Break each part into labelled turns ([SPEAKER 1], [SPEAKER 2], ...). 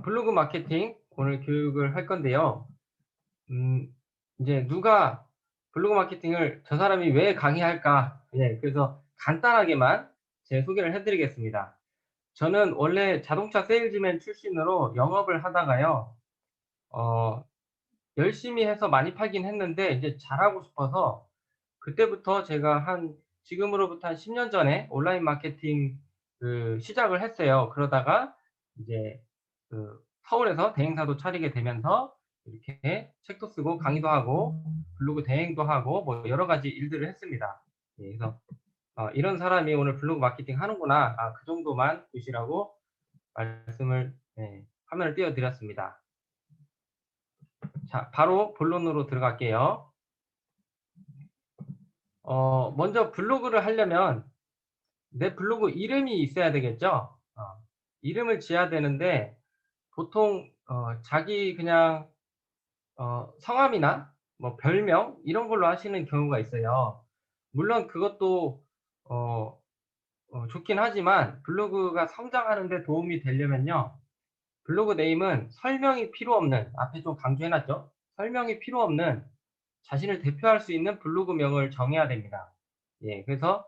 [SPEAKER 1] 블로그 마케팅 오늘 교육을 할 건데요. 음 이제 누가 블로그 마케팅을 저 사람이 왜 강의할까? 그래서 간단하게만 제 소개를 해 드리겠습니다. 저는 원래 자동차 세일즈맨 출신으로 영업을 하다가요. 어 열심히 해서 많이 팔긴 했는데 이제 잘하고 싶어서 그때부터 제가 지금으로부터 한 10년 전에 온라인 마케팅 시작을 했어요. 그러다가 이제 서울에서 대행사도 차리게 되면서 이렇게 책도 쓰고 강의도 하고 블로그 대행도 하고 뭐 여러 가지 일들을 했습니다. 그래서 '이런 사람이 오늘 블로그 마케팅 하는구나.' 그 정도만 보시라고 말씀을 화면을 띄워 드렸습니다. 자, 바로 본론으로 들어갈게요. 먼저 블로그를 하려면 내 블로그 이름이 있어야 되겠죠? 이름을 지어야 되는데 보통 자기 그냥 성함이나 뭐 별명 이런 걸로 하시는 경우가 있어요. 물론 그것도 어 좋긴 하지만 블로그가 성장하는 데 도움이 되려면요. 블로그 네임은 설명이 필요 없는, 앞에 좀 강조해 놨죠? 설명이 필요 없는 자신을 대표할 수 있는 블로그명을 정해야 됩니다. 그래서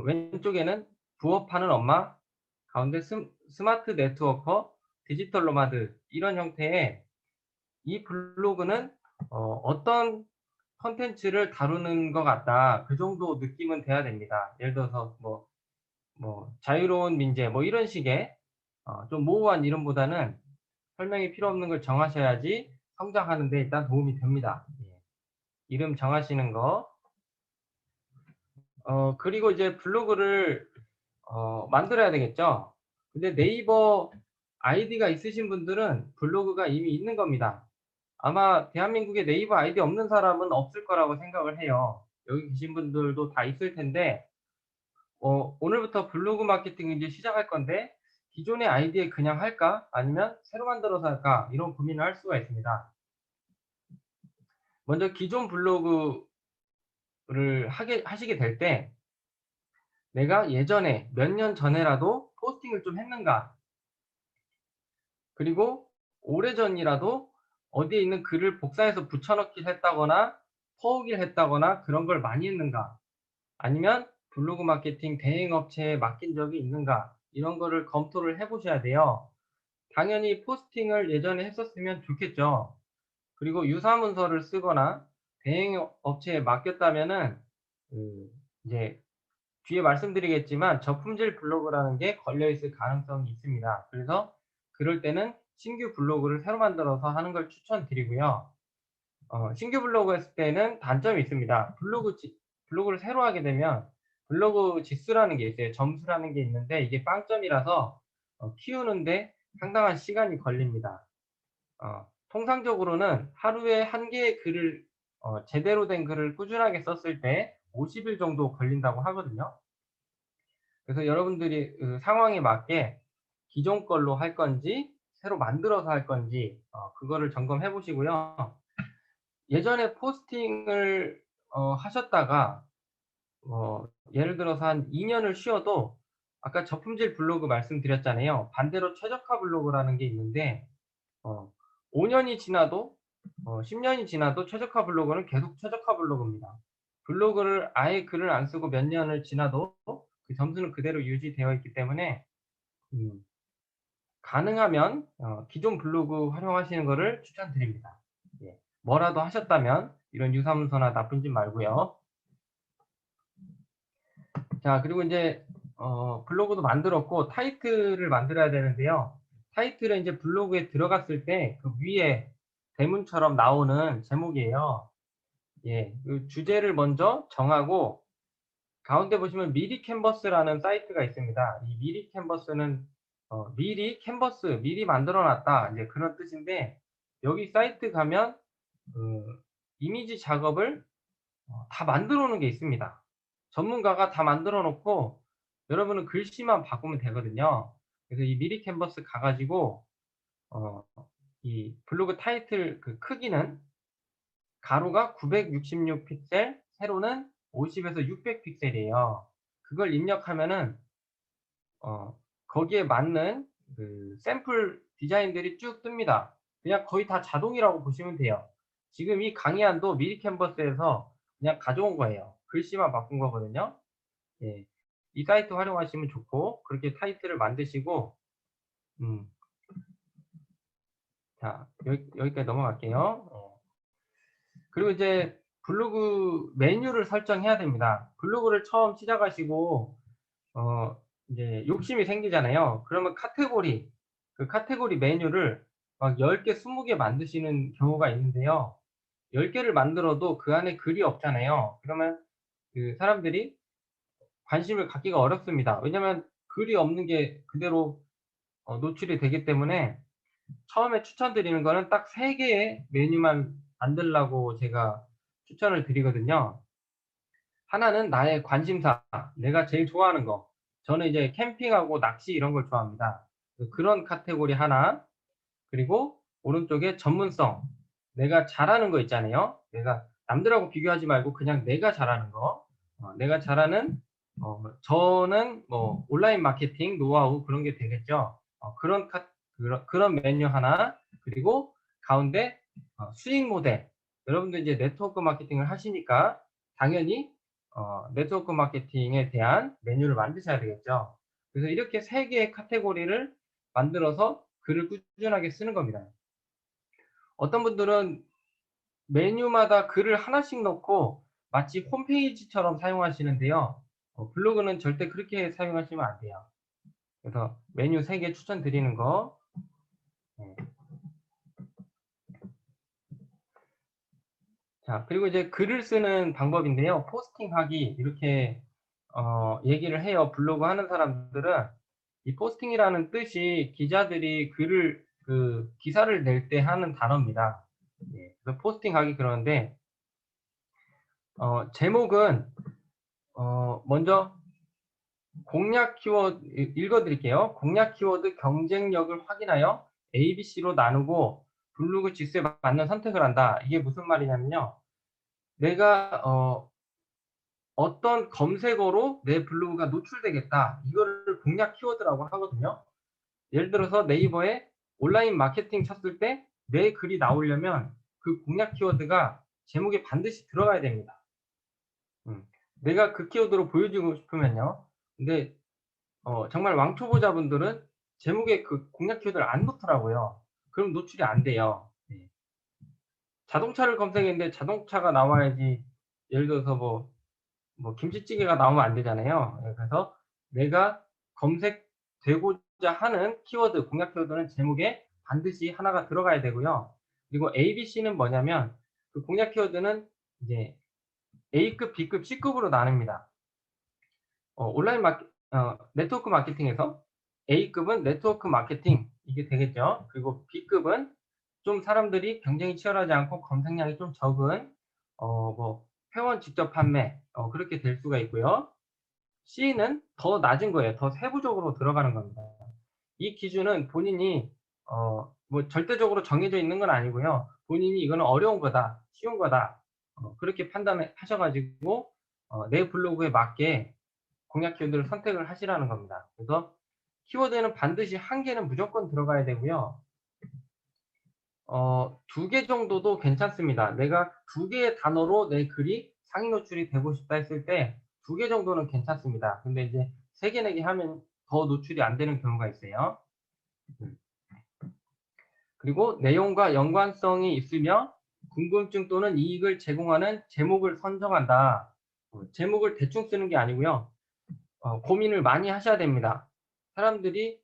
[SPEAKER 1] 왼쪽에는 부업하는 엄마, 가운데 스마트 네트워커, 디지털 노마드 이런 형태의 이 블로그는 어떤 콘텐츠를 다루는 것 같다. 그 정도 느낌은 돼야 됩니다. 예를 들어서 자유로운 민재 뭐 이런 식의 좀 모호한 이름보다는 설명이 필요 없는 걸 정하셔야지 성장하는 데 일단 도움이 됩니다. 이름 정하시는 거. 그리고 이제 블로그를 만들어야 되겠죠. 근데 네이버 아이디가 있으신 분들은 블로그가 이미 있는 겁니다. 아마 대한민국에 네이버 아이디 없는 사람은 없을 거라고 생각을 해요. 여기 계신 분들도 다 있을 텐데 오늘부터 블로그 마케팅 이제 시작할 건데 '기존의 아이디에 그냥 할까? 아니면 새로 만들어서 할까?' 이런 고민을 할 수가 있습니다. 먼저 기존 블로그를 하게 하시게 될 때 '내가 예전에 몇 년 전에라도 포스팅을 좀 했는가?' 그리고 오래전이라도 어디에 있는 글을 복사해서 붙여 넣기를 했다거나 퍼오기를 했다거나 그런 걸 많이 했는가? 아니면 블로그 마케팅 대행 업체에 맡긴 적이 있는가? 이런 거를 검토를 해 보셔야 돼요. 당연히 포스팅을 예전에 했었으면 좋겠죠. 그리고 유사문서를 쓰거나 대행 업체에 맡겼다면은 그 이제 뒤에 말씀드리겠지만 저품질 블로그라는 게 걸려 있을 가능성이 있습니다. 그래서 그럴 때는 신규 블로그를 새로 만들어서 하는 걸 추천드리고요. 신규 블로그 했을 때는 단점이 있습니다. 블로그를 새로 하게 되면 블로그 지수라는 게 있어요. 점수라는 게 있는데 이게 빵점이라서 키우는데 상당한 시간이 걸립니다. 통상적으로는 하루에 한 개의 글을 제대로 된 글을 꾸준하게 썼을 때 50일 정도 걸린다고 하거든요. 그래서 여러분들이 상황에 맞게 기존 걸로 할 건지 새로 만들어서 할 건지 그거를 점검해 보시고요. 예전에 포스팅을 하셨다가 예를 들어서 한 2 년을 쉬어도 아까 저품질 블로그 말씀드렸잖아요. 반대로 최저가 블로그라는 게 있는데 어 5 년이 지나도 10 년이 지나도 최저가 블로그는 계속 최저가 블로그입니다. 블로그를 아예 글을 안 쓰고 몇 년을 지나도 그 점수는 그대로 유지되어 있기 때문에 음 가능하면 기존 블로그 활용하시는 거를 추천드립니다. 뭐라도 하셨다면 이런 유사문서나 나쁜 짓 말고요. 자, 그리고 인제 블로그도 만들었고 타이틀을 만들어야 되는데요. 타이틀은 인제 블로그에 들어갔을 때 그 위에 대문처럼 나오는 제목이에요. 그 주제를 먼저 정하고 가운데 보시면 미리 캔버스라는 사이트가 있습니다. 이 미리 캔버스는 미리 캔버스 미리 만들어 놨다 이제 그런 뜻인데 여기 사이트 가면 그 이미지 작업을 다 만들어 놓은 게 있습니다. 전문가가 다 만들어 놓고 여러분은 글씨만 바꾸면 되거든요. 그래서 이 미리 캔버스 가 가지고 어 이 블로그 타이틀 그 크기는 가로가 966 픽셀, 세로는 50 에서 600 픽셀이에요. 그걸 입력하면은 어 거기에 맞는 그 샘플 디자인들이 쭉 뜹니다. 그냥 거의 다 자동이라고 보시면 돼요. 지금 이 강의안도 미리 캔버스에서 그냥 가져온 거예요. 글씨만 바꾼 거거든요. 예. 이 사이트 활용하시면 좋고 그렇게 타이틀을 만드시고 음 자 여기까지 넘어갈게요. 그리고 이제 블로그 메뉴를 설정해야 됩니다. 블로그를 처음 시작하시고 어 이제 욕심이 생기잖아요. 그러면 카테고리, 그 카테고리 메뉴를 막 10 개, 20개 만드시는 경우가 있는데요. 10 개를 만들어도 그 안에 글이 없잖아요. 그러면 그 사람들이 관심을 갖기가 어렵습니다. 왜냐면 글이 없는 게 그대로 노출이 되기 때문에 처음에 추천드리는 거는 딱 3 개의 메뉴만 만들라고 제가 추천을 드리거든요. 하나는 나의 관심사, 내가 제일 좋아하는 거. 저는 이제 캠핑하고 낚시 이런 걸 좋아합니다. 그런 카테고리 하나, 그리고 오른쪽에 전문성. 내가 잘하는 거 있잖아요. 내가 남들하고 비교하지 말고 그냥 내가 잘하는 거. 내가 잘하는 저는 뭐 온라인 마케팅 노하우 그런 게 되겠죠. 그런 메뉴 하나, 그리고 가운데 수익 모델. 여러분들 이제 네트워크 마케팅을 하시니까 당연히 네트워크 마케팅에 대한 메뉴를 만드셔야 되겠죠. 그래서 이렇게 3 개의 카테고리를 만들어서 글을 꾸준하게 쓰는 겁니다. 어떤 분들은 메뉴마다 글을 하나씩 넣고 마치 홈페이지처럼 사용하시는데요. 블로그는 절대 그렇게 사용하시면 안 돼요. 그래서 메뉴 3개 추천드리는 거. 네. 자, 그리고 이제 글을 쓰는 방법인데요. 포스팅하기 이렇게 얘기를 해요. 블로그 하는 사람들은 이 포스팅이라는 뜻이 기자들이 글을 기사를 낼 때 하는 단어입니다. 예. 그래서 포스팅하기 그러는데 제목은 먼저 공략 키워드 읽어 드릴게요. 공략 키워드 경쟁력을 확인하여 ABC로 나누고 블로그 지수에 맞는 선택을 한다. 이게 무슨 말이냐면요. 내가 어떤 검색어로 내 블로그가 노출되겠다. 이거를 공략 키워드라고 하거든요. 예를 들어서 네이버에 온라인 마케팅 쳤을 때 내 글이 나오려면 그 공략 키워드가 제목에 반드시 들어가야 됩니다. 음. 내가 그 키워드로 보여주고 싶으면요. 근데 정말 왕초보자분들은 제목에 그 공략 키워드를 안 넣더라고요. 그럼 노출이 안 돼요. 예. 자동차를 검색했는데 자동차가 나와야지. 예를 들어서 뭐 김치찌개가 나오면 안 되잖아요. 예, 그래서 내가 검색되고자 하는 키워드, 공략 키워드는 제목에 반드시 하나가 들어가야 되고요. 그리고 ABC는 뭐냐면 그 공략 키워드는 이제 A급, B급, C급으로 나뉩니다. 온라인 네트워크 마케팅에서 A급은 네트워크 마케팅 이게 되겠죠. 그리고 B급은 좀 사람들이 경쟁이 치열하지 않고 검색량이 좀 적은 뭐 회원 직접 판매 그렇게 될 수가 있고요. C는 더 낮은 거예요. 더 세부적으로 들어가는 겁니다. 이 기준은 본인이 뭐 절대적으로 정해져 있는 건 아니고요. 본인이 이거는 어려운 거다, 쉬운 거다 그렇게 판단을 하셔 가지고 내 블로그에 맞게 공략 키워드를 선택을 하시라는 겁니다. 그래서 키워드에는 반드시 1 개는 무조건 들어가야 되고요. 2개 정도도 괜찮습니다. 내가 2 개의 단어로 내 글이 상위 노출이 되고 싶다 했을 때 2개 정도는 괜찮습니다. 근데 이제 3 개, 4개 하면 더 노출이 안 되는 경우가 있어요. 음. 그리고 내용과 연관성이 있으며 궁금증 또는 이익을 제공하는 제목을 선정한다. 제목을 대충 쓰는 게 아니고요. 고민을 많이 하셔야 됩니다. 사람들이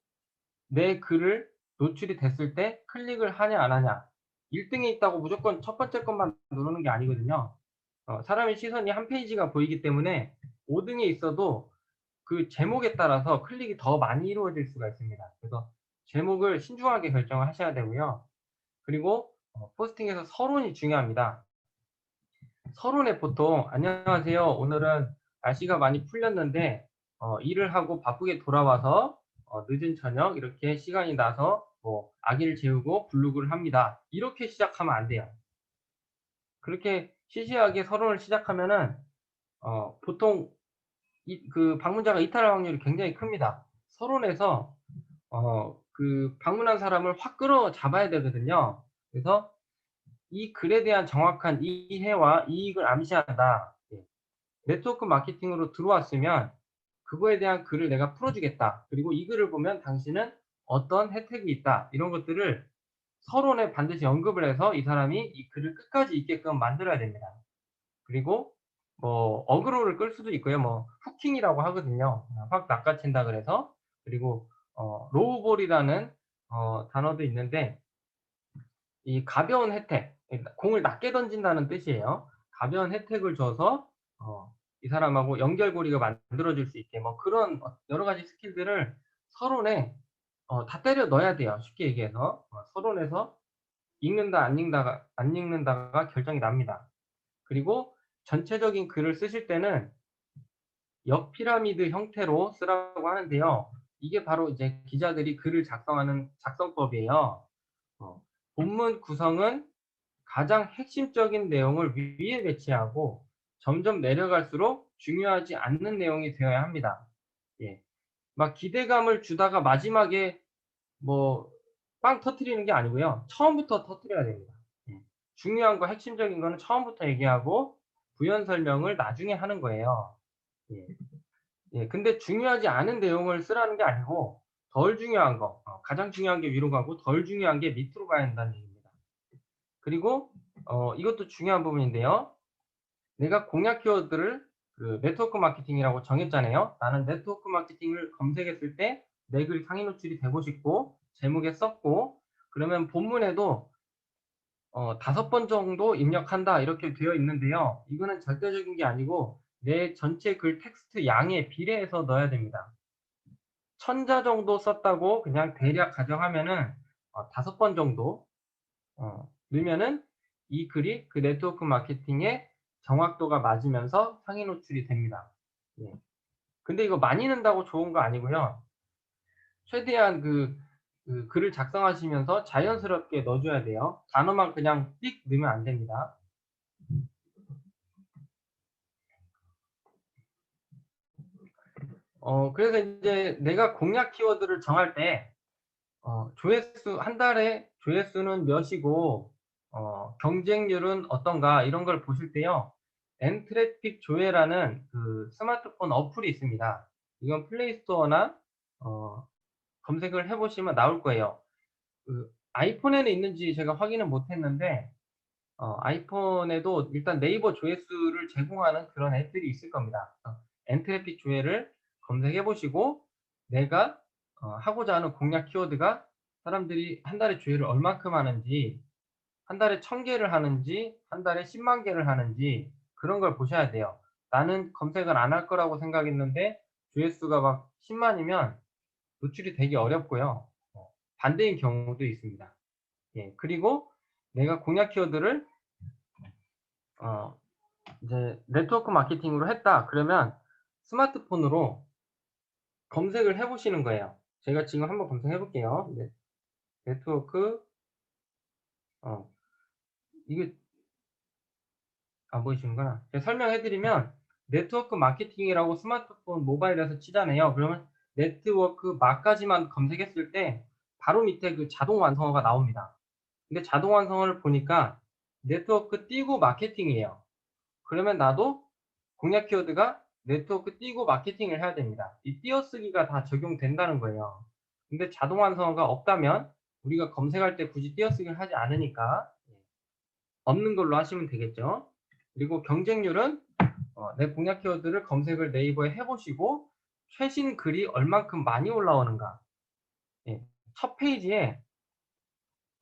[SPEAKER 1] 내 글을 노출이 됐을 때 클릭을 하냐 안 하냐. 1 등이 있다고 무조건 첫 번째 것만 누르는 게 아니거든요. 사람의 시선이 한 페이지가 보이기 때문에 5 등에 있어도 그 제목에 따라서 클릭이 더 많이 이루어질 수가 있습니다. 그래서 제목을 신중하게 결정을 하셔야 되고요. 그리고 포스팅에서 서론이 중요합니다. 서론에 보통 "안녕하세요. 오늘은 날씨가 많이 풀렸는데 일을 하고 바쁘게 돌아와서 늦은 저녁 이렇게 시간이 나서 뭐 아기를 재우고 블로그를 합니다." 이렇게 시작하면 안 돼요. 그렇게 시시하게 서론을 시작하면은 보통 방문자가 이탈할 확률이 굉장히 큽니다. 서론에서 그 방문한 사람을 확 끌어잡아야 되거든요. 그래서 이 글에 대한 정확한 이해와 이익을 암시한다. 예. 네트워크 마케팅으로 들어왔으면 그거에 대한 글을 내가 풀어주겠다. 그리고 이 글을 보면 당신은 어떤 혜택이 있다. 이런 것들을 서론에 반드시 언급을 해서 이 사람이 이 글을 끝까지 읽게끔 만들어야 됩니다. 그리고 뭐 어그로를 끌 수도 있고요. 뭐 후킹이라고 하거든요. 확 낚아챈다 그래서. 그리고 로우볼이라는 단어도 있는데 이 가벼운 혜택, 공을 낮게 던진다는 뜻이에요. 가벼운 혜택을 줘서 이 사람하고 연결고리가 만들어질 수 있게 뭐 그런 여러 가지 스킬들을 서론에 다 때려 넣어야 돼요. 쉽게 얘기해서. 서론에서 읽는다 안 읽는다가 결정이 납니다. 그리고 전체적인 글을 쓰실 때는 역피라미드 형태로 쓰라고 하는데요. 이게 바로 이제 기자들이 글을 작성하는 작성법이에요. 어, 본문 구성은 가장 핵심적인 내용을 위에 배치하고 점점 내려갈수록 중요하지 않는 내용이 되어야 합니다. 예. 막 기대감을 주다가 마지막에 뭐 빵 터트리는 게 아니고요. 처음부터 터트려야 됩니다. 예. 중요한 거 핵심적인 거는 처음부터 얘기하고 부연 설명을 나중에 하는 거예요. 예. 예. 근데 중요하지 않은 내용을 쓰라는 게 아니고 덜 중요한 거, 가장 중요한 게 위로 가고 덜 중요한 게 밑으로 가야 한다는 얘기입니다. 그리고 이것도 중요한 부분인데요. 내가 공략 키워드를 그 네트워크 마케팅이라고 정했잖아요. 나는 네트워크 마케팅을 검색했을 때 내 글 상위 노출이 되고 싶고 제목에 썼고 그러면 본문에도 5번 정도 입력한다 이렇게 되어 있는데요. 이거는 절대적인 게 아니고 내 전체 글 텍스트 양에 비례해서 넣어야 됩니다. 1000자 정도 썼다고 그냥 대략 가정하면은 5번 정도 넣으면은 이 글이 그 네트워크 마케팅의 정확도가 맞으면서 상위 노출이 됩니다. 예. 근데 이거 많이 넣는다고 좋은 거 아니고요. 최대한 그 글을 작성하시면서 자연스럽게 넣어줘야 돼요. 단어만 그냥 띡 넣으면 안 됩니다. 그래서 이제 내가 공략 키워드를 정할 때 조회수 한 달에 조회수는 몇이고 경쟁률은 어떤가 이런 걸 보실 때요. 엔트래픽 조회라는 그 스마트폰 어플이 있습니다. 이건 플레이스토어나 검색을 해 보시면 나올 거예요. 그 아이폰에는 있는지 제가 확인은 못 했는데 아이폰에도 일단 네이버 조회수를 제공하는 그런 앱들이 있을 겁니다. 엔트래픽 조회를 검색해 보시고 내가 하고자 하는 공략 키워드가 사람들이 한 달에 조회를 얼만큼 하는지, 한 달에 1000개를 하는지, 한 달에 10만 개를 하는지 그런 걸 보셔야 돼요. 나는 검색을 안 할 거라고 생각했는데 조회수가 막 10만이면 노출이 되기 어렵고요. 반대인 경우도 있습니다. 예, 그리고 내가 공략 키워드를 어, 이제 네트워크 마케팅으로 했다. 그러면 스마트폰으로 검색을 해 보시는 거예요. 제가 지금 한번 검색해 볼게요. 네, 네트워크 어, 이게 안 보이시는구나. 제가 설명해 드리면 네트워크 마케팅이라고 스마트폰 모바일에서 치잖아요. 그러면 네트워크 마까지만 검색했을 때 바로 밑에 그 자동 완성어가 나옵니다. 근데 자동 완성어를 보니까 네트워크 띄고 마케팅이에요. 그러면 나도 공략 키워드가 네트워크 띄고 마케팅을 해야 됩니다. 이 띄어쓰기가 다 적용된다는 거예요. 근데 자동 완성어가 없다면 우리가 검색할 때 굳이 띄어쓰기를 하지 않으니까 없는 걸로 하시면 되겠죠. 그리고 경쟁률은 내 공략 키워드를 검색을 네이버에 해보시고 최신 글이 얼만큼 많이 올라오는가. 예, 첫 페이지에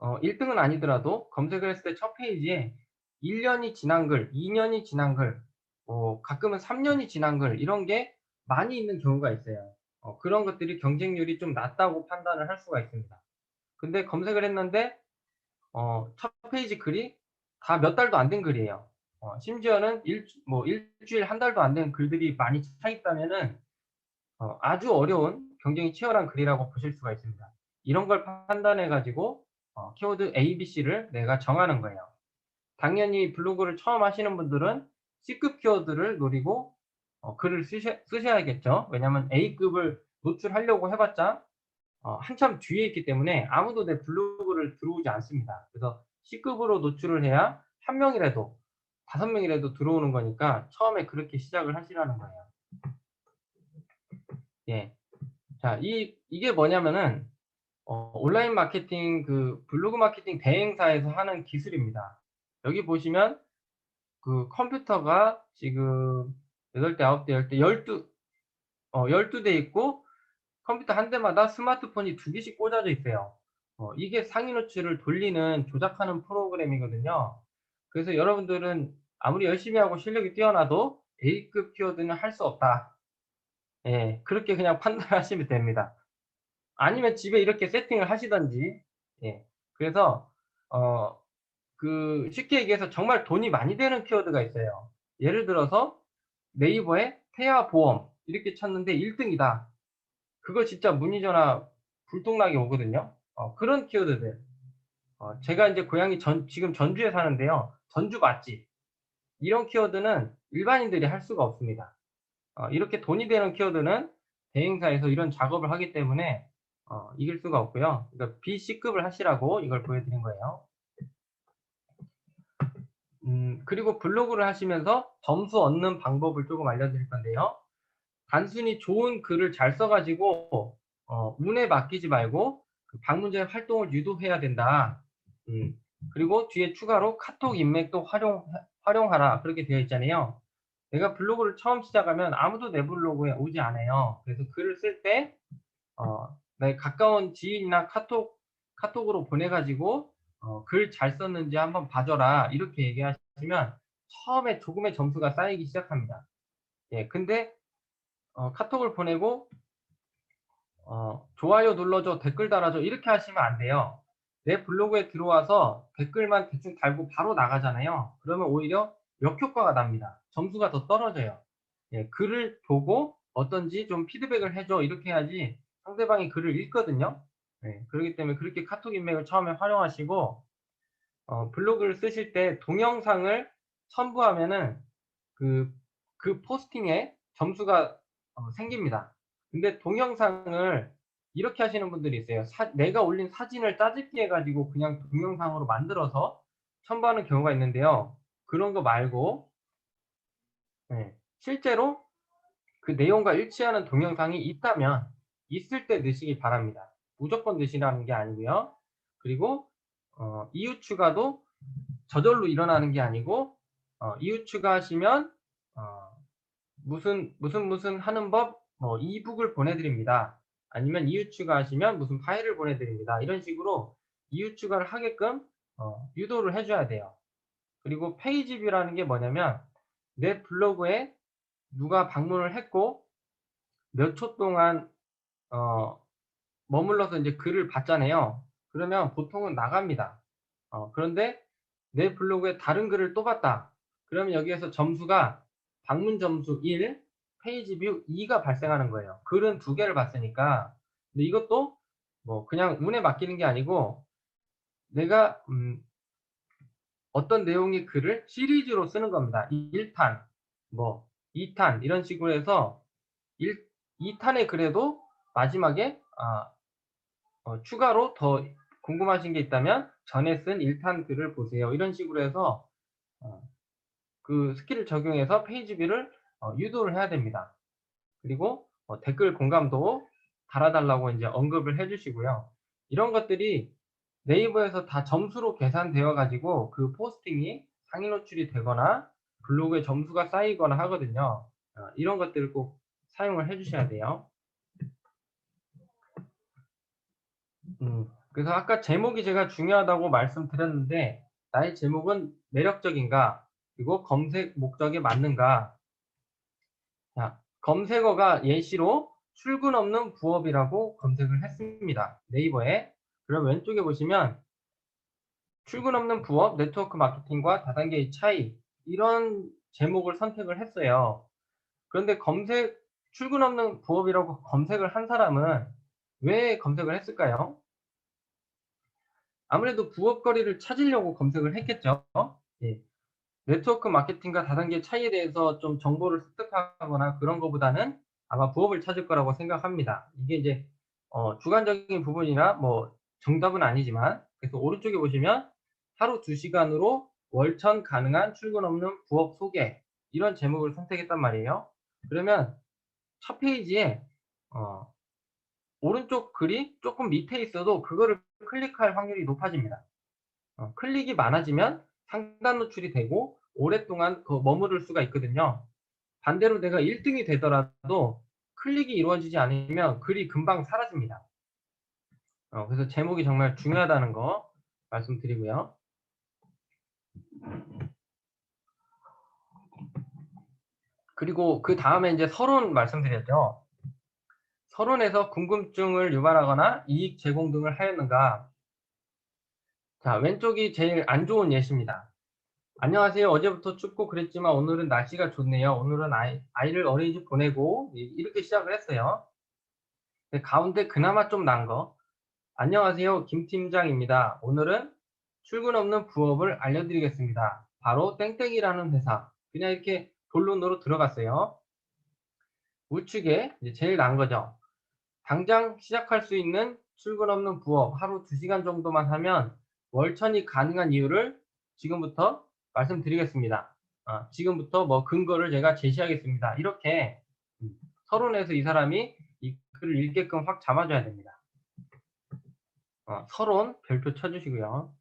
[SPEAKER 1] 1등은 아니더라도 검색을 했을 때 첫 페이지에 1년이 지난 글, 2년이 지난 글, 가끔은 3년이 지난 글 이런 게 많이 있는 경우가 있어요. 그런 것들이 경쟁률이 좀 낮다고 판단을 할 수가 있습니다. 근데 검색을 했는데 첫 페이지 글이 다 몇 달도 안 된 글이에요. 심지어는 일주일, 한 달도 안 된 글들이 많이 차 있다면은 아주 어려운 경쟁이 치열한 글이라고 보실 수가 있습니다. 이런 걸 판단해 가지고 키워드 A, B, C를 내가 정하는 거예요. 당연히 블로그를 처음 하시는 분들은 C급 키워드를 노리고 글을 쓰셔야겠죠. 왜냐하면 A급을 노출하려고 해봤자 한참 뒤에 있기 때문에 아무도 내 블로그를 들어오지 않습니다. 그래서 C급으로 노출을 해야 1 명이라도 5 명이라도 들어오는 거니까 처음에 그렇게 시작을 하시라는 거예요. 예. 자, 이게 뭐냐면은 온라인 마케팅 그 블로그 마케팅 대행사에서 하는 기술입니다. 여기 보시면 그 컴퓨터가 지금 8 대, 9 대, 10 대, 12대 있고 컴퓨터 한 대마다 스마트폰이 2 개씩 꽂아져 있어요. 이게 상위 노출을 돌리는 조작하는 프로그램이거든요. 그래서 여러분들은 아무리 열심히 하고 실력이 뛰어나도 A급 키워드는 할 수 없다. 예. 그렇게 그냥 판단하시면 됩니다. 아니면 집에 이렇게 세팅을 하시든지. 예. 그래서 어 쉽게 얘기해서 정말 돈이 많이 되는 키워드가 있어요. 예를 들어서 네이버에 태아 보험 이렇게 쳤는데 1 등이다. 그거 진짜 문의 전화 불똥나게 오거든요. 그런 키워드들. 제가 인제 고향이 지금 전주에 사는데요. 전주 맛집 이런 키워드는 일반인들이 할 수가 없습니다. 이렇게 돈이 되는 키워드는 대행사에서 이런 작업을 하기 때문에 이길 수가 없고요. 그러니까 BC급을 하시라고 이걸 보여드린 거예요. 그리고 블로그를 하시면서 점수 얻는 방법을 쪼금 알려드릴 건데요. 단순히 좋은 글을 잘 써 가지고 운에 맡기지 말고 그 방문자의 활동을 유도해야 된다. 음 그리고 뒤에 추가로 카톡 인맥도 활용하라 그렇게 되어 있잖아요. 내가 블로그를 처음 시작하면 아무도 내 블로그에 오지 않아요. 그래서 글을 쓸 때 내 가까운 지인이나 카톡으로 보내 가지고 "글 잘 썼는지 한번 봐 줘라." 이렇게 얘기하시면 처음에 조금의 점수가 쌓이기 시작합니다. 예. 근데 카톡을 보내고 "좋아요 눌러줘. 댓글 달아줘." 이렇게 하시면 안 돼요. 내 블로그에 들어와서 댓글만 대충 달고 바로 나가잖아요. 그러면 오히려 역효과가 납니다. 점수가 더 떨어져요. 예. "글을 보고 어떤지 좀 피드백을 해 줘." 이렇게 해야지 상대방이 글을 읽거든요. 예. 그러기 때문에 그렇게 카톡 인맥을 처음에 활용하시고 블로그를 쓰실 때 동영상을 첨부하면은 그 포스팅에 점수가 생깁니다. 근데 동영상을 이렇게 하시는 분들이 있어요. 내가 올린 사진을 짜집기 해 가지고 그냥 동영상으로 만들어서 첨부하는 경우가 있는데요. 그런 거 말고 예 실제로 그 내용과 일치하는 동영상이 있다면 있을 때 넣으시기 바랍니다. 무조건 넣으시라는 게 아니고요. 그리고 이웃 추가도 저절로 일어나는 게 아니고 이웃 추가하시면 어 무슨 하는 법 이북을 보내 드립니다. 아니면 이웃 추가하시면 무슨 파일을 보내 드립니다. 이런 식으로 이웃 추가를 하게끔 유도를 해 줘야 돼요. 그리고 페이지 뷰라는 게 뭐냐면 내 블로그에 누가 방문을 했고 몇 초 동안 어 머물러서 인제 글을 봤잖아요. 그러면 보통은 나갑니다. 그런데 내 블로그에 다른 글을 또 봤다. 그러면 여기에서 점수가 방문 점수 1, 페이지 뷰 2가 발생하는 거예요. 글은 2 개를 봤으니까. 근데 이것도 뭐 그냥 운에 맡기는 게 아니고 내가 어떤 내용의 글을 시리즈로 쓰는 겁니다. 1 탄, 뭐 2 탄 이런 식으로 해서 1 2 탄의 글에도 마지막에 추가로 더 궁금하신 게 있다면 전에 쓴 1탄 글을 보세요. 이런 식으로 해서 어 그 스킬을 적용해서 페이지 뷰를 유도를 해야 됩니다. 그리고 댓글 공감도 달아 달라고 인제 언급을 해 주시고요. 이런 것들이 네이버에서 다 점수로 계산되어 가지고 그 포스팅이 상위 노출이 되거나 블로그에 점수가 쌓이거나 하거든요. 이런 것들을 꼭 사용을 해 주셔야 돼요. 그래서 아까 제목이 제가 중요하다고 말씀드렸는데 나의 제목은 매력적인가? 그리고 검색 목적에 맞는가? 자, 검색어가 예시로 "출근 없는 부업이라고 검색을 했습니다. 네이버에. 그럼 왼쪽에 보시면 출근 없는 부업, 네트워크 마케팅과 다단계의 차이 이런 제목을 선택을 했어요. 그런데 출근 없는 부업이라고 검색을 한 사람은 왜 검색을 했을까요? 아무래도 부업거리를 찾으려고 검색을 했겠죠. 예. 네트워크 마케팅과 다단계 차이에 대해서 좀 정보를 습득하거나 그런 거보다는 아마 부업을 찾을 거라고 생각합니다. 이게 이제 주관적인 부분이나 뭐 정답은 아니지만, 그래서 오른쪽에 보시면 하루 2시간으로 월천 가능한 출근 없는 부업 소개, 이런 제목을 선택했단 말이에요. 그러면 첫 페이지에 어 오른쪽 글이 쪼끔 밑에 있어도 그거를 클릭할 확률이 높아집니다. 클릭이 많아지면 상단 노출이 되고 오랫동안 머무를 수가 있거든요. 반대로 내가 1 등이 되더라도 클릭이 이루어지지 않으면 글이 금방 사라집니다. 그래서 제목이 정말 중요하다는 거 말씀드리고요. 그리고 그다음에 인제 서론 말씀드렸죠. 서론에서 궁금증을 유발하거나 이익 제공 등을 하였는가. 자, 왼쪽이 제일 안 좋은 예시입니다. "안녕하세요. 어제부터 춥고 그랬지만 오늘은 날씨가 좋네요. 오늘은 아이를 어린이집 보내고." 이렇게 시작을 했어요. 근데 가운데 그나마 좀 나은 거. "안녕하세요. 김 팀장입니다. 오늘은 출근 없는 부업을 알려드리겠습니다. 바로 땡땡이라는 회사." 그냥 이렇게 본론으로 들어갔어요. 우측에 이제 제일 나은 거죠. "당장 시작할 수 있는 출근 없는 부업 하루 2시간 정도만 하면 월천이 가능한 이유를 지금부터 말씀드리겠습니다. 지금부터 뭐 근거를 제가 제시하겠습니다." 이렇게 서론에서 이 사람이 이 글을 읽게끔 확 잡아줘야 됩니다. 서론 별표 쳐 주시고요.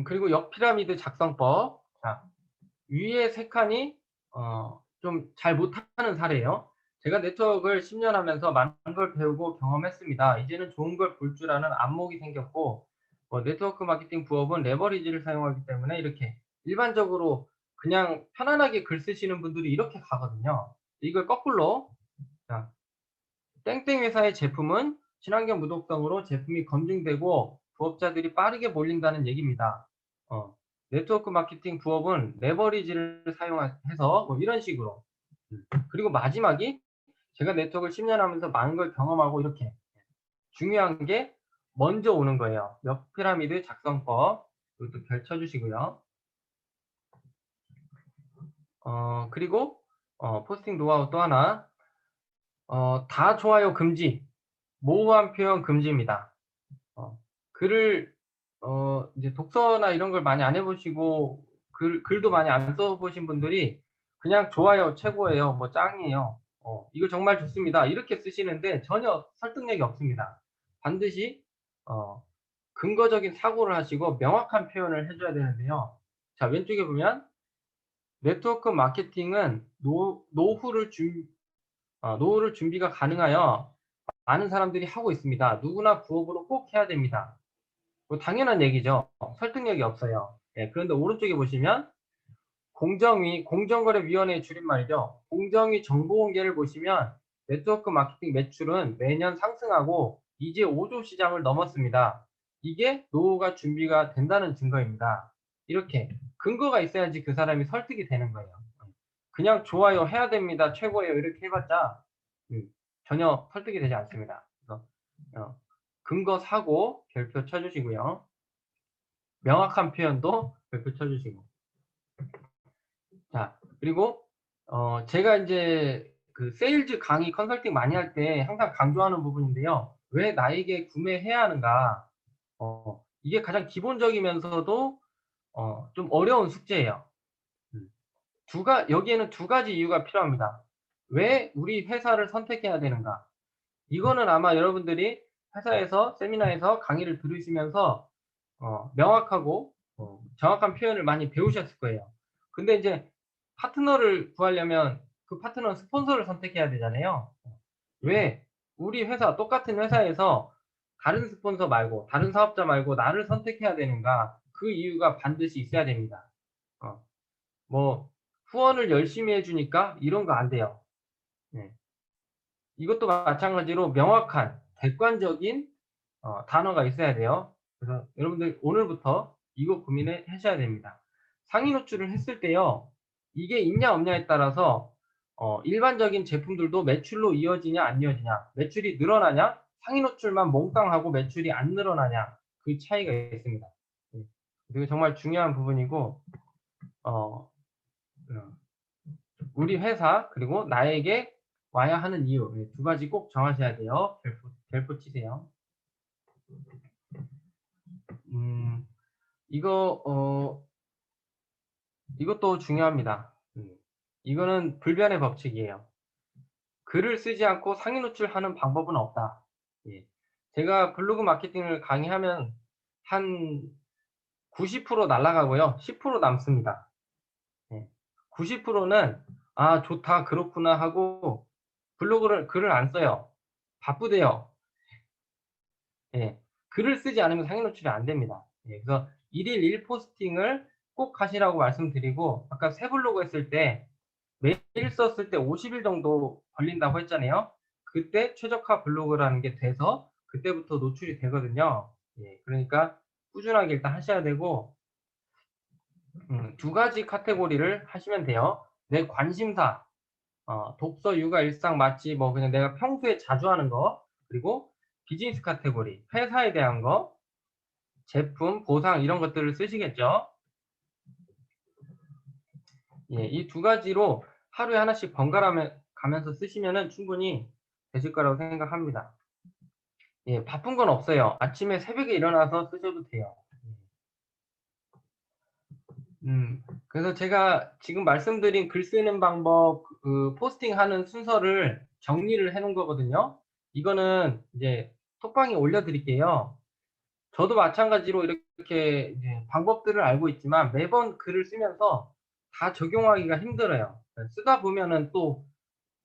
[SPEAKER 1] 그리고 역피라미드 작성법. 자, 위에 3 칸이 좀 잘 못하는 사례예요. "제가 네트워크를 10년 하면서 많은 걸 배우고 경험했습니다. 이제는 좋은 걸 볼 줄 아는 안목이 생겼고 네트워크 마케팅 부업은 레버리지를 사용하기 때문에." 이렇게 일반적으로 그냥 편안하게 글 쓰시는 분들이 이렇게 가거든요. 이걸 거꾸로, 자, "땡땡 회사의 제품은 친환경 무독성으로 제품이 검증되고 부업자들이 빠르게 몰린다는 얘기입니다. 네트워크 마케팅 부업은 레버리지를 해서." 뭐 이런 식으로. 그리고 마지막이 "제가 네트워크를 10년 하면서 많은 걸 경험하고." 이렇게 중요한 게 먼저 오는 거예요. 역 피라미드 작성법. 이것도 별 쳐 주시고요. 그리고 포스팅 노하우 또 하나. 다 좋아요 금지. 모호한 표현 금지입니다. 글을 이제 독서나 이런 걸 많이 안 해 보시고 글도 많이 안 써 보신 분들이 그냥 "좋아요 최고예요." 뭐 "짱이에요." "이거 정말 좋습니다." 이렇게 쓰시는데 전혀 설득력이 없습니다. 반드시 어 근거적인 사고를 하시고 명확한 표현을 해 줘야 되는데요. 자, 왼쪽에 보면 "네트워크 마케팅은 노후를 준비가 가능하여 많은 사람들이 하고 있습니다. 누구나 부업으로 꼭 해야 됩니다." 뭐 당연한 얘기죠. 설득력이 없어요. 예, 그런데 오른쪽에 보시면 공정거래위원회의 줄임말이죠. 공정위 정보 공개를 보시면 네트워크 마케팅 매출은 매년 상승하고 이제 5조 시장을 넘었습니다. 이게 노후가 준비가 된다는 증거입니다. 이렇게 근거가 있어야지 그 사람이 설득이 되는 거예요. 그냥 "좋아요. 해야 됩니다. 최고예요." 이렇게 해 봤자 음 전혀 설득이 되지 않습니다. 그래서 어 근거 사고 별표 쳐 주시고요. 명확한 표현도 별표 쳐 주시고. 자, 그리고 제가 인제 그 세일즈 강의 컨설팅 많이 할 때 항상 강조하는 부분인데요. "왜 나에게 구매해야 하는가?" 이게 가장 기본적이면서도 좀 어려운 숙제예요. 음. 여기에는 2가지 이유가 필요합니다. 왜 우리 회사를 선택해야 되는가? 이거는 아마 여러분들이 회사에서 세미나에서 강의를 들으시면서 명확하고 정확한 표현을 많이 배우셨을 거예요. 근데 인제 파트너를 구하려면 그 파트너는 스폰서를 선택해야 되잖아요. 왜 우리 회사 똑같은 회사에서 다른 스폰서 말고 다른 사업자 말고 나를 선택해야 되는가? 그 이유가 반드시 있어야 됩니다. 어 뭐 "후원을 열심히 해 주니까." 이런 거 안 돼요. 네. 이것도 마찬가지로 명확한 객관적인 단어가 있어야 돼요. 그래서 여러분들 오늘부터 이거 고민을 하셔야 됩니다. 상위 노출을 했을 때요, 이게 있냐 없냐에 따라서 일반적인 제품들도 매출로 이어지냐 안 이어지냐, 매출이 늘어나냐, 상위 노출만 몽땅 하고 매출이 안 늘어나냐, 그 차이가 있습니다. 예. 이거 정말 중요한 부분이고 어 어 우리 회사 그리고 나에게 와야 하는 이유. 두 가지 꼭 정하셔야 돼요. 별표 치세요. 이거 이것도 중요합니다. 이거는 불변의 법칙이에요. 글을 쓰지 않고 상위 노출하는 방법은 없다. 예. 제가 블로그 마케팅을 강의하면 한 90% 날아가고요. 10% 남습니다. 예. 90%는 아, 좋다, 그렇구나 하고 글을 안 써요. 바쁘대요. 예. 글을 쓰지 않으면 상위 노출이 안 됩니다. 예. 그래서 1일 1포스팅을 꼭 하시라고 말씀드리고, 아까 새 블로그 했을 때 매일 썼을 때 50일 정도 걸린다고 했잖아요. 그때 최적화 블로그라는 게 돼서 그때부터 노출이 되거든요. 예. 그러니까 꾸준하게 일단 하셔야 되고, 두 가지 카테고리를 하시면 돼요. 내 관심사, 독서, 육아, 일상, 맛집, 뭐 그냥 내가 평소에 자주 하는 거, 그리고 비즈니스 카테고리, 회사에 대한 거, 제품, 보상 이런 것들을 쓰시겠죠. 예, 이 두 가지로 하루에 하나씩 번갈아 가면서 쓰시면은 충분히 되실 거라고 생각합니다. 예, 바쁜 건 없어요. 아침에 새벽에 일어나서 쓰셔도 돼요. 그래서 제가 지금 말씀드린 글 쓰는 방법, 포스팅하는 순서를 정리를 해 놓은 거거든요. 이거는 이제 톡방에 올려드릴게요. 저도 마찬가지로 이렇게 이제 방법들을 알고 있지만 매번 글을 쓰면서 다 적용하기가 힘들어요. 쓰다 보면은 또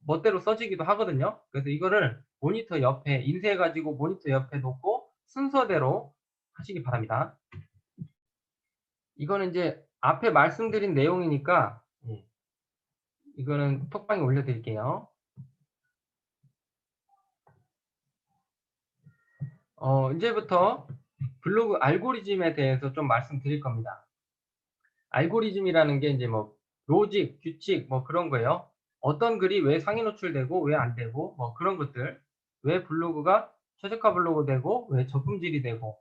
[SPEAKER 1] 멋대로 써지기도 하거든요. 그래서 이거를 모니터 옆에 인쇄해 가지고 모니터 옆에 놓고 순서대로 하시기 바랍니다. 이거는 이제 앞에 말씀드린 내용이니까 이거는 톡방에 올려드릴게요. 이제부터 블로그 알고리즘에 대해서 좀 말씀드릴 겁니다. 알고리즘이라는 게 이제 뭐 로직, 규칙 뭐 그런 거예요. 어떤 글이 왜 상위 노출되고 왜 안 되고 뭐 그런 것들. 왜 블로그가 최저가 블로그 되고 왜 저품질이 되고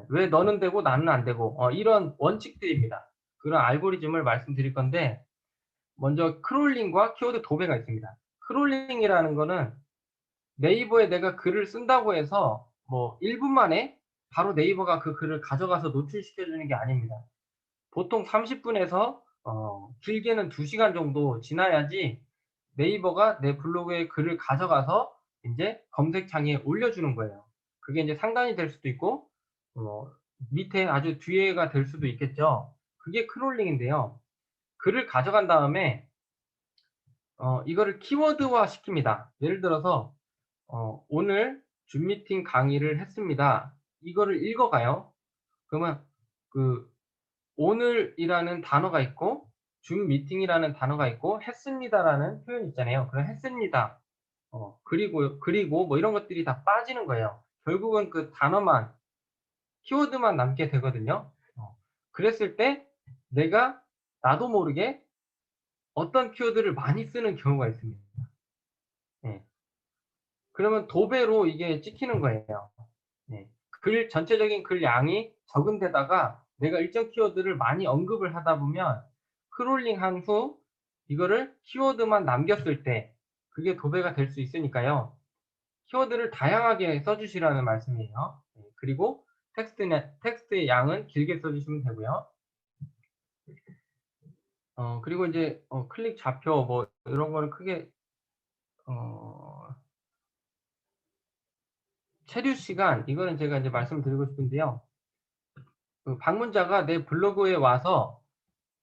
[SPEAKER 1] 왜 너는 되고 나는 안 되고 이런 원칙들입니다. 그런 알고리즘을 말씀드릴 건데 먼저 크롤링과 키워드 도배가 있습니다. 크롤링이라는 거는 네이버에 내가 글을 쓴다고 해서 뭐 1분 만에 바로 네이버가 그 글을 가져가서 노출시켜 주는 게 아닙니다. 보통 30분에서 길게는 2시간 정도 지나야지 네이버가 내 블로그에 글을 가져가서 인제 검색창에 올려주는 거예요. 그게 인제 상단이 될 수도 있고 어 밑에 아주 뒤에가 될 수도 있겠죠. 그게 크롤링인데요. 글을 가져간 다음에 이거를 키워드화 시킵니다. 예를 들어서 "오늘 줌 미팅 강의를 했습니다." 이거를 읽어가요. 그러면 그 오늘이라는 단어가 있고 줌 미팅이라는 단어가 있고 했습니다라는 표현이 있잖아요. 그럼 했습니다. 그리고 뭐 이런 것들이 다 빠지는 거예요. 결국은 그 단어만 키워드만 남게 되거든요. 그랬을 때 내가 나도 모르게 어떤 키워드를 많이 쓰는 경우가 있습니다. 예. 그러면 도배로 이게 찍히는 거예요. 예. 전체적인 글 양이 적은 데다가 내가 일정 키워드를 많이 언급을 하다 보면 크롤링한 후 이거를 키워드만 남겼을 때 그게 도배가 될 수 있으니까요. 키워드를 다양하게 써 주시라는 말씀이에요. 그리고 텍스트의 양은 길게 써 주시면 되고요. 그리고 인제 클릭 좌표 뭐 이런 거는 크게 어 체류 시간 이거는 제가 인제 말씀드리고 싶은데요. 그 방문자가 내 블로그에 와서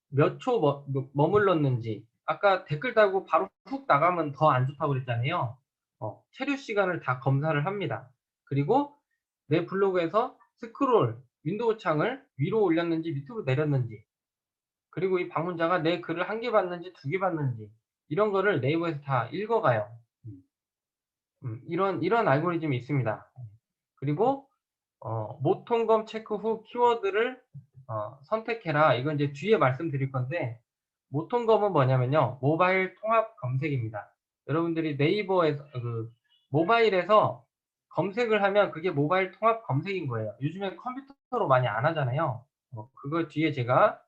[SPEAKER 1] 몇 초 머물렀는지 아까 댓글 달고 바로 훅 나가면 더 안 좋다고 그랬잖아요. 체류 시간을 다 검사를 합니다. 그리고 내 블로그에서 스크롤 윈도우 창을 위로 올렸는지 밑으로 내렸는지 그리고 이 방문자가 내 글을 1개 봤는지 2개 봤는지 이런 거를 네이버에서 다 읽어가요. 이런 알고리즘이 있습니다. 그리고 모통검 체크 후 키워드를 선택해라. 이건 이제 뒤에 말씀드릴 건데 모통검은 뭐냐면요. 모바일 통합 검색입니다. 여러분들이 네이버에서 모바일에서 검색을 하면 그게 모바일 통합 검색인 거예요. 요즘에 컴퓨터로 많이 안 하잖아요. 그거 뒤에 제가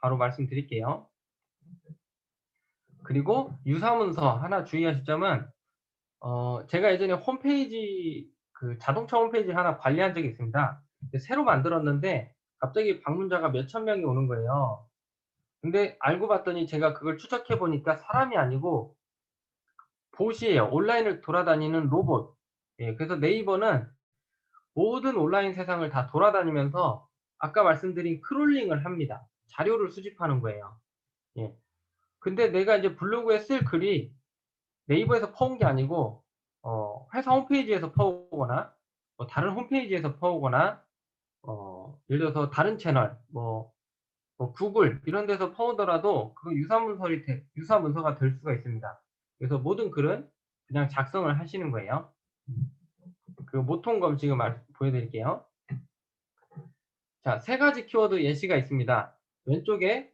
[SPEAKER 1] 바로 말씀드릴게요. 그리고 유사문서 하나 주의하실 점은 제가 예전에 홈페이지 그 자동차 홈페이지를 하나 관리한 적이 있습니다. 근데 새로 만들었는데 갑자기 방문자가 몇천 명이 오는 거예요. 근데 알고 봤더니 제가 그걸 추적해 보니까 사람이 아니고 봇이에요. 온라인을 돌아다니는 로봇. 예, 그래서 네이버는 모든 온라인 세상을 다 돌아다니면서 아까 말씀드린 크롤링을 합니다. 자료를 수집하는 거예요. 예. 근데 내가 이제 블로그에 쓸 글이 네이버에서 퍼온 게 아니고 회사 홈페이지에서 퍼오거나 뭐 다른 홈페이지에서 퍼오거나 예를 들어서 다른 채널 뭐 구글 이런 데서 퍼오더라도 그 유사 문서가 될 수가 있습니다. 그래서 모든 글은 그냥 작성을 하시는 거예요. 그 모통 검식을 보여드릴게요. 자, 세 가지 키워드 예시가 있습니다. 왼쪽에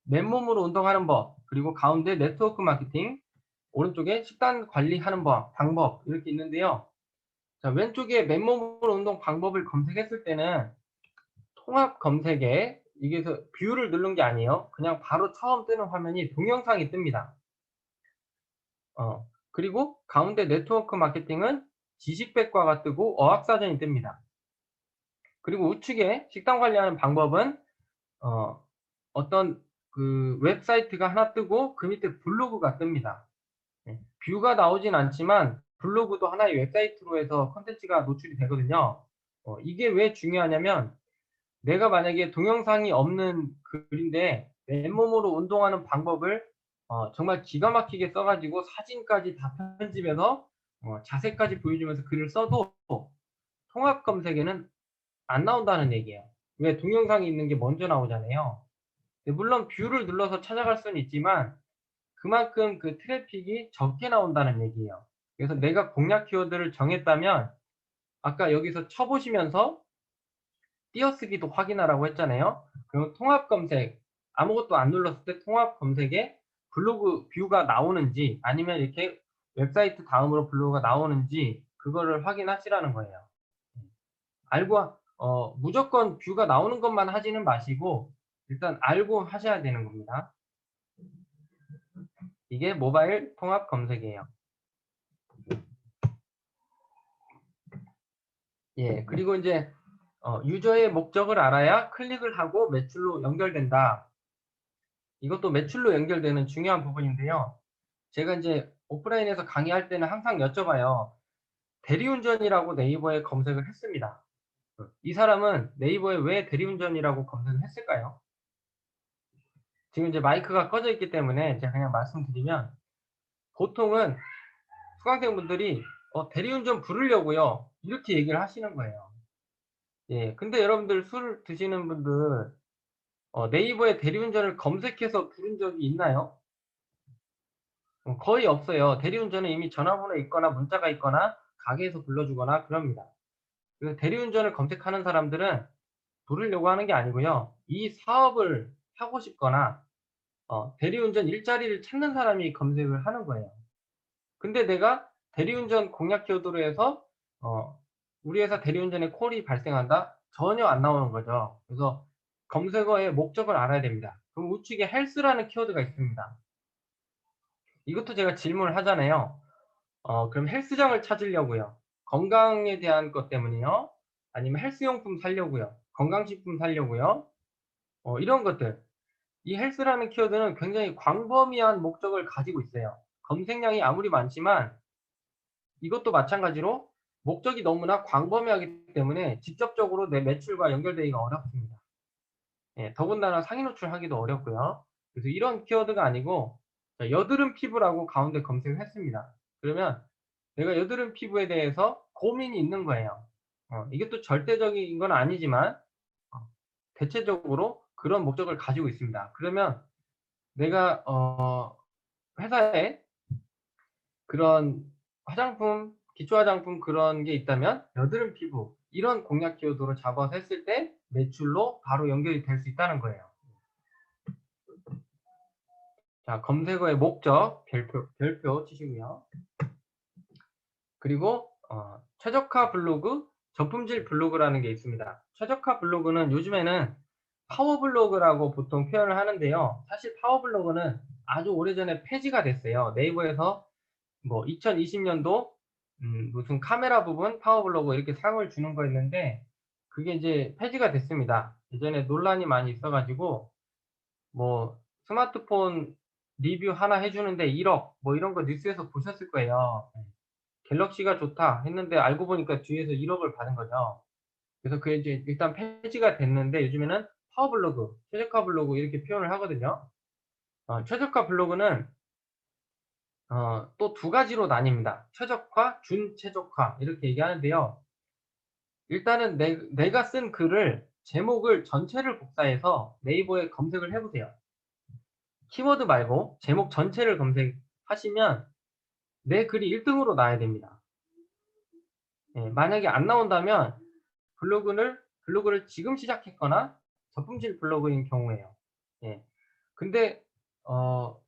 [SPEAKER 1] 맨몸으로 운동하는 법, 그리고 가운데 네트워크 마케팅, 오른쪽에 식단 관리하는 방법 이렇게 있는데요. 자, 왼쪽에 맨몸으로 운동 방법을 검색했을 때는 통합 검색에 이게서 뷰를 누른 게 아니에요. 그냥 바로 처음 뜨는 화면이 동영상이 뜹니다. 그리고 가운데 네트워크 마케팅은 지식백과가 뜨고 어학사전이 뜹니다. 그리고 우측에 식단 관리하는 방법은 어떤 그 웹사이트가 하나 뜨고 그 밑에 블로그가 뜹니다. 예. 뷰가 나오진 않지만 블로그도 하나의 웹사이트로 해서 콘텐츠가 노출이 되거든요. 이게 왜 중요하냐면 내가 만약에 동영상이 없는 글인데 맨몸으로 운동하는 방법을 정말 기가 막히게 써 가지고 사진까지 다 편집해서 자세까지 보여주면서 글을 써도 통합 검색에는 안 나온다는 얘기예요. 왜 동영상이 있는 게 먼저 나오잖아요. 물론 뷰를 눌러서 찾아갈 수는 있지만 그만큼 그 트래픽이 적게 나온다는 얘기예요. 그래서 내가 공략 키워드를 정했다면 아까 여기서 쳐 보시면서 띄어쓰기도 확인하라고 했잖아요. 그럼 통합 검색 아무것도 안 눌렀을 때 통합 검색에 블로그 뷰가 나오는지 아니면 이렇게 웹사이트 다음으로 블로그가 나오는지 그거를 확인하시라는 거예요. 알고 무조건 뷰가 나오는 것만 하지는 마시고 일단 알고 하셔야 되는 겁니다. 이게 모바일 통합 검색이에요. 예, 그리고 이제 유저의 목적을 알아야 클릭을 하고 매출로 연결된다. 이것도 매출로 연결되는 중요한 부분인데요. 제가 이제 오프라인에서 강의할 때는 항상 여쭤봐요. 대리운전이라고 네이버에 검색을 했습니다. 이 사람은 네이버에 왜 대리운전이라고 검색을 했을까요? 지금 이제 마이크가 꺼져 있기 때문에 제가 그냥 말씀드리면 보통은 수강생분들이 대리운전 부르려고요. 이렇게 얘기를 하시는 거예요. 예. 근데 여러분들 술 드시는 분들 네이버에 대리운전을 검색해서 부른 적이 있나요? 거의 없어요. 대리운전은 이미 전화번호 있거나 문자가 있거나 가게에서 불러주거나 그럽니다. 그 대리운전을 검색하는 사람들은 부르려고 하는 게 아니고요. 이 사업을 하고 싶거나 대리운전 일자리를 찾는 사람이 검색을 하는 거예요. 근데 내가 대리운전 공략 키워드로 해서 우리 회사 대리운전에 콜이 발생한다? 전혀 안 나오는 거죠. 그래서 검색어의 목적을 알아야 됩니다. 그럼 우측에 헬스라는 키워드가 있습니다. 이것도 제가 질문을 하잖아요. 그럼 헬스장을 찾으려고요. 건강에 대한 것 때문이요. 아니면 헬스용품 사려고요. 건강식품 사려고요. 이런 것들. 이 헬스라는 키워드는 굉장히 광범위한 목적을 가지고 있어요. 검색량이 아무리 많지만 이것도 마찬가지로 목적이 너무나 광범위하기 때문에 직접적으로 내 매출과 연결되기가 어렵습니다. 예, 더군다나 상위 노출하기도 어렵고요. 그래서 이런 키워드가 아니고 여드름 피부라고 가운데 검색을 했습니다. 그러면 내가 여드름 피부에 대해서 고민이 있는 거예요. 이게 또 절대적인 건 아니지만 대체적으로 그런 목적을 가지고 있습니다. 그러면 내가 회사에 그런 화장품, 기초 화장품 그런 게 있다면 여드름 피부 이런 공략 키워드로 잡아서 했을 때 매출로 바로 연결이 될 수 있다는 거예요. 자, 검색어의 목적 별표 치시고요. 그리고 최적화 블로그, 저품질 블로그라는 게 있습니다. 최적화 블로그는 요즘에는 파워 블로그라고 보통 표현을 하는데요. 사실 파워 블로그는 아주 오래전에 폐지가 됐어요. 네이버에서 뭐 2020년도 무슨 카메라 부분 파워블로그 이렇게 상을 주는 거였는데 그게 이제 폐지가 됐습니다. 예전에 논란이 많이 있어 가지고 뭐 스마트폰 리뷰 하나 해 주는데 1억 뭐 이런 거 뉴스에서 보셨을 거예요. 갤럭시가 좋다 했는데 알고 보니까 뒤에서 1억을 받은 거죠. 그래서 그게 이제 일단 폐지가 됐는데 요즘에는 파워블로그, 최저가 블로그 이렇게 표현을 하거든요. 최저가 블로그는 또 두 가지로 나뉩니다. 최적화, 준최적화 이렇게 얘기하는데요. 일단은 내가 쓴 글을 제목을 전체를 복사해서 네이버에 검색을 해 보세요. 키워드 말고 제목 전체를 검색하시면 내 글이 1 등으로 나와야 됩니다. 예, 만약에 안 나온다면 블로그를 지금 시작했거나 저품질 블로그인 경우에요. 예. 근데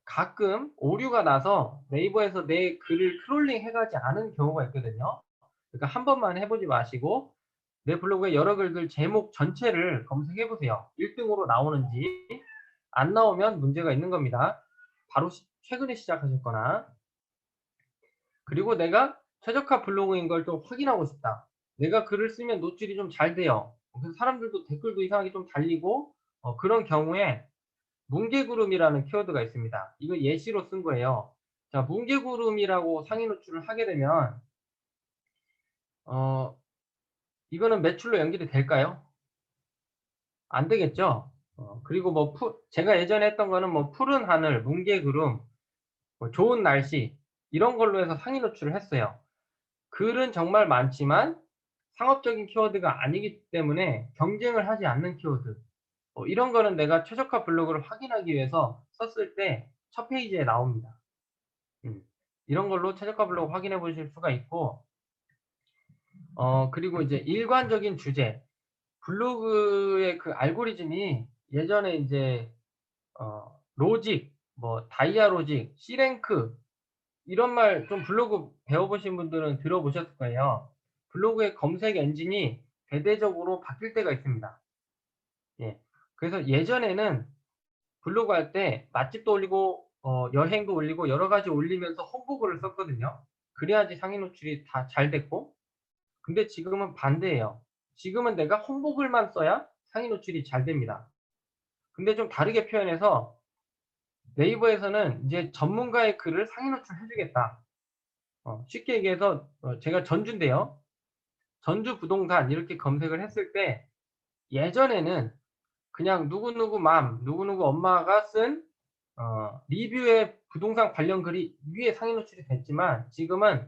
[SPEAKER 1] 가끔 오류가 나서 네이버에서 내 글을 크롤링 해 가지 않은 경우가 있거든요. 그러니까 한 번만 해 보지 마시고 내 블로그에 여러 글들 제목 전체를 검색해 보세요. 1 등으로 나오는지. 안 나오면 문제가 있는 겁니다. 바로 최근에 시작하셨거나. 그리고 내가 최적화 블로그인 걸 좀 확인하고 싶다. 내가 글을 쓰면 노출이 좀 잘 돼요. 그래서 사람들도 댓글도 이상하게 좀 달리고 그런 경우에 뭉게구름이라는 키워드가 있습니다. 이거 예시로 쓴 거예요. 자, 뭉게구름이라고 상위 노출을 하게 되면 어 이거는 매출로 연결이 될까요? 안 되겠죠? 그리고 뭐 제가 예전에 했던 거는 뭐 푸른 하늘, 뭉게구름, 뭐 좋은 날씨 이런 걸로 해서 상위 노출을 했어요. 글은 정말 많지만 상업적인 키워드가 아니기 때문에 경쟁을 하지 않는 키워드. 이런 거는 내가 최적화 블로그를 확인하기 위해서 썼을 때 첫 페이지에 나옵니다. 음. 이런 걸로 최저가 블로그 확인해 보실 수가 있고, 그리고 이제 일관적인 주제. 블로그의 그 알고리즘이 예전에 이제, 로직, 뭐, 다이아 로직, C랭크, 이런 말 좀 블로그 배워보신 분들은 들어보셨을 거예요. 블로그의 검색 엔진이 대대적으로 바뀔 때가 있습니다. 예. 그래서 예전에는 블로그 할 때 맛집도 올리고 여행도 올리고 여러 가지 올리면서 홍보글을 썼거든요. 그래야지 상위 노출이 다 잘 됐고. 근데 지금은 반대예요. 지금은 내가 홍보글만 써야 상위 노출이 잘 됩니다. 근데 좀 다르게 표현해서 네이버에서는 이제 전문가의 글을 상위 노출해 주겠다. 쉽게 얘기해서 제가 전주인데요. 전주 부동산 이렇게 검색을 했을 때 예전에는 그냥 누구누구 맘, 누구누구 엄마가 쓴 리뷰의 부동산 관련 글이 위에 상위 노출이 됐지만 지금은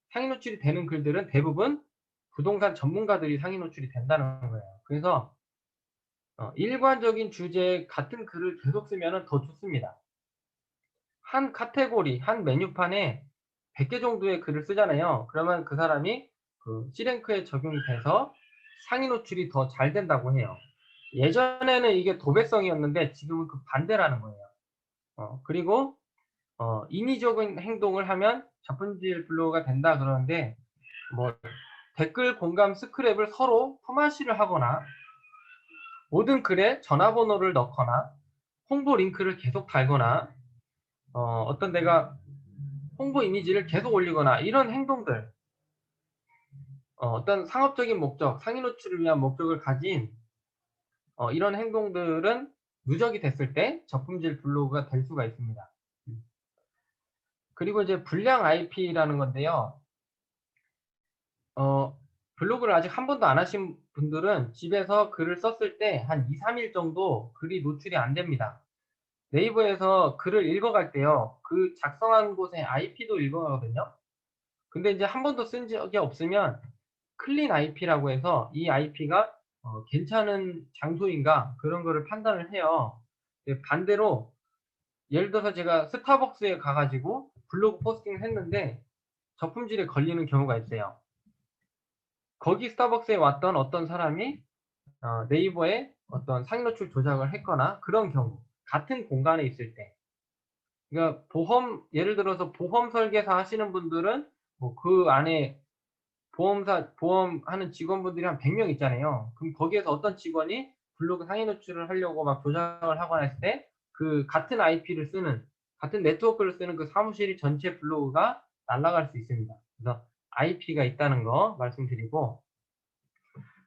[SPEAKER 1] 상위 노출이 되는 글들은 대부분 부동산 전문가들이 상위 노출이 된다는 거예요. 그래서 일관적인 주제의 같은 글을 계속 쓰면은 더 좋습니다. 한 카테고리, 한 메뉴판에 100개 정도의 글을 쓰잖아요. 그러면 그 사람이 그 C랭크에 적용이 돼서 상위 노출이 더 잘 된다고 해요. 예전에는 이게 도배성이었는데 지금은 그 반대라는 거예요. 그리고 인위적인 행동을 하면 저품질 블로그가 된다 그러는데 뭐 댓글 공감 스크랩을 서로 품앗이를 하거나 모든 글에 전화번호를 넣거나 홍보 링크를 계속 달거나 어떤 데가 홍보 이미지를 계속 올리거나 이런 행동들 어떤 상업적인 목적, 상위 노출을 위한 목적을 가진 이런 행동들은 누적이 됐을 때 저품질 블로그가 될 수가 있습니다. 그리고 이제 불량 IP라는 건데요. 블로그를 아직 한 번도 안 하신 분들은 집에서 글을 썼을 때 한 2-3일 정도 글이 노출이 안 됩니다. 네이버에서 글을 읽어갈 때요. 그 작성한 곳의 IP도 읽어가거든요. 근데 이제 한 번도 쓴 적이 없으면 클린 IP라고 해서 이 IP가 괜찮은 장소인가 그런 거를 판단을 해요. 반대로 예를 들어서 제가 스타벅스에 가 가지고 블로그 포스팅을 했는데 저품질에 걸리는 경우가 있어요. 거기 스타벅스에 왔던 어떤 사람이 네이버에 어떤 상위 노출 조작을 했거나 그런 경우 같은 공간에 있을 때 그러니까 예를 들어서 보험 설계사 하시는 분들은 뭐 그 안에 보험하는 직원분들이 한 100명 있잖아요. 그럼 거기에서 어떤 직원이 블로그 상위 노출을 하려고 막 조작을 하거나 했을 때 그 같은 IP를 쓰는 같은 네트워크를 쓰는 그 사무실이 전체 블로그가 날아갈 수 있습니다. 그래서 IP가 있다는 거 말씀드리고,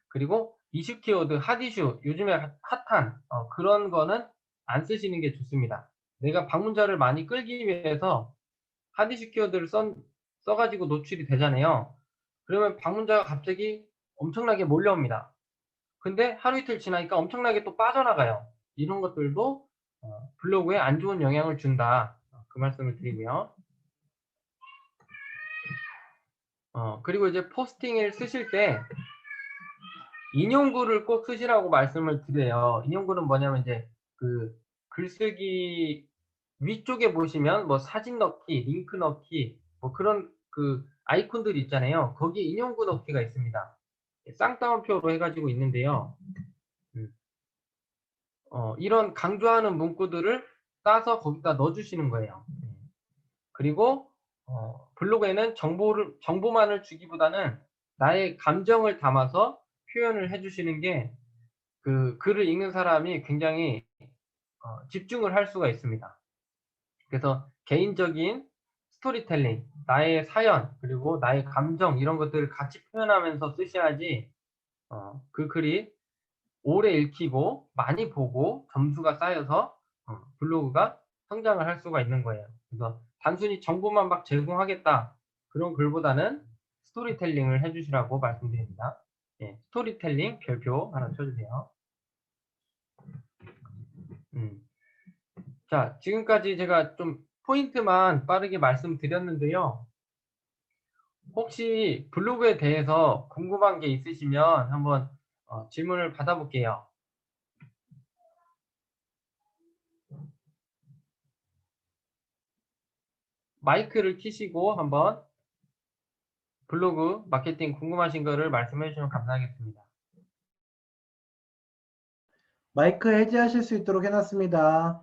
[SPEAKER 1] 그리고 이슈 키워드, 핫 이슈, 요즘에 핫한 그런 거는 안 쓰시는 게 좋습니다. 내가 방문자를 많이 끌기 위해서 핫 이슈 키워드를 써가지고 노출이 되잖아요. 그러면 방문자가 갑자기 엄청나게 몰려옵니다. 근데 하루 이틀 지나니까 엄청나게 또 빠져나가요. 이런 것들도 블로그에 안 좋은 영향을 준다. 그 말씀을 드리고요. 그리고 이제 포스팅을 쓰실 때 인용글을 꼭 쓰시라고 말씀을 드려요. 인용글은 뭐냐면 이제 그 글쓰기 위쪽에 보시면 뭐 사진 넣기, 링크 넣기, 뭐 그런 그 아이콘들이 있잖아요. 거기에 인용구 넣기가 있습니다. 쌍따옴표로 해가지고 있는데요. 이런 강조하는 문구들을 따서 거기다 넣어주시는 거예요. 그리고 블로그에는 정보만을 주기보다는 나의 감정을 담아서 표현을 해주시는 게 그 글을 읽는 사람이 굉장히 집중을 할 수가 있습니다. 그래서 개인적인 스토리텔링, 나의 사연, 그리고 나의 감정 이런 것들을 같이 표현하면서 쓰셔야지 그 글이 오래 읽히고 많이 보고 점수가 쌓여서 블로그가 성장을 할 수가 있는 거예요. 그래서 단순히 정보만 막 제공하겠다 그런 글보다는 스토리텔링을 해주시라고 말씀드립니다. 예, 스토리텔링 별표 하나 쳐주세요. 자, 지금까지 제가 좀 포인트만 빠르게 말씀드렸는데요. 혹시 블로그에 대해서 궁금한 게 있으시면 한번 질문을 받아볼게요. 마이크를 켜시고 한번 블로그 마케팅 궁금하신 거를 말씀해 주시면 감사하겠습니다.
[SPEAKER 2] 마이크 해제하실 수 있도록 해놨습니다.